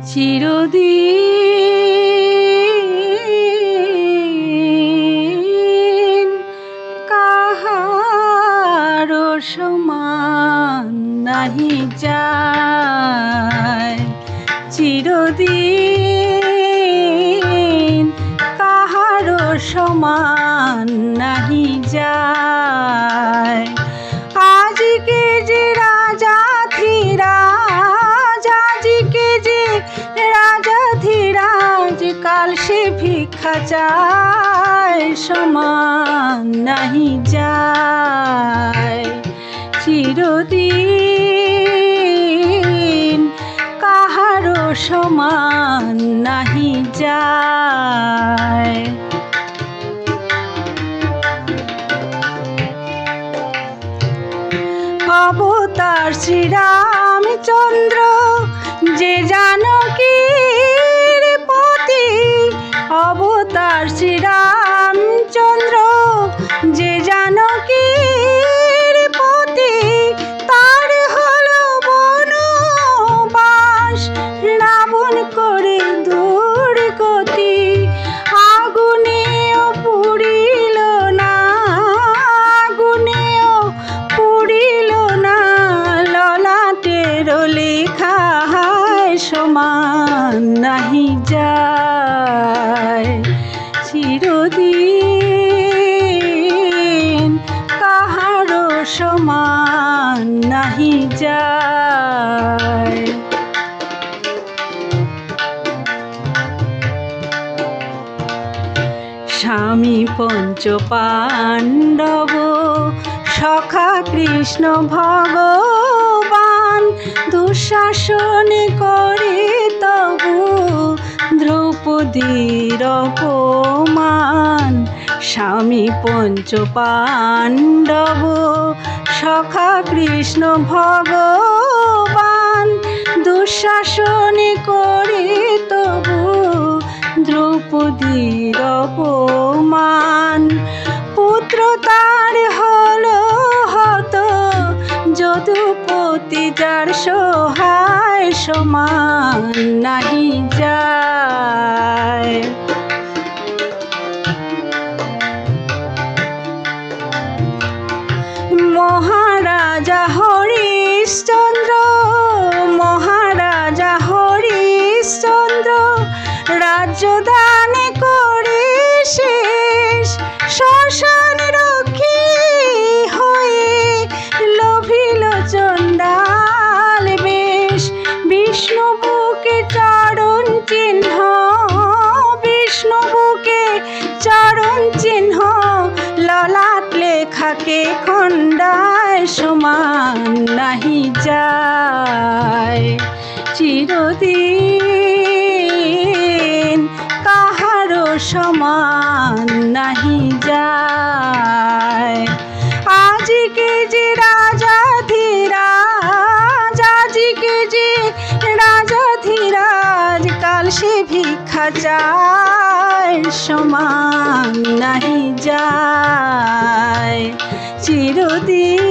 চিরদিন কাহারো সমান নাহি যায়, চিরদিন কাহারো সমান নাহি যায়। আজকে যে রাজা ধীরাজ, আজকে যে রাজা ধীরাজ, কাল সে ভিক্ষা চায়, সমান নাহি যায়। চিরদিন কাহারো সমান নাহি যায়। অবতার শ্রীরামচন্দ্র যে জানকীর পতি, অবতার শ্রীরামচন্দ্র যে জানকীর পতি, তার হলো বনবাস রাবণ করে দুর্গতি। আগুনেও পুড়িল না, আগুনেও পুড়িল না, ললাটের লেখা সমান নাহি যায়। চিরদিন কাহারো সমান নাহি যায়। স্বামী পঞ্চ পাণ্ডব সখা কৃষ্ণ ভগবান, দুঃশাসন করে তবু দ্রৌপদীর অপমান। স্বামী পঞ্চ পাণ্ডব সখা কৃষ্ণ ভগবান, দুঃশাসন করে তবু দ্রৌপদীর অপমান। পুত্র তার হলো হত, যদুপতি যার সহায়, সমান নাহি যায়। মহারাজা হরিশ্চন্দ্র, মহারাজা হরিশ্চন্দ্র রাজ্য দান করে শেষ, শ্মশান রক্ষী হয়ে লোভিল চণ্ডাল বেশ। বিষ্ণু বুকে চরণ চিহ্ন, বিষ্ণু বুকে চরণ চিহ্ন, ললাট লেখাকে খণ্ডায়, সমান নাহি যায়। চিরদিন কাহারো সমান নাহি যায়। আজকে যে রাজা ধীরাজ, আজকে যে রাজা ধীরাজ, কাল সে ভিক্ষা চায়, সমান নাহি যায়। চিরদিন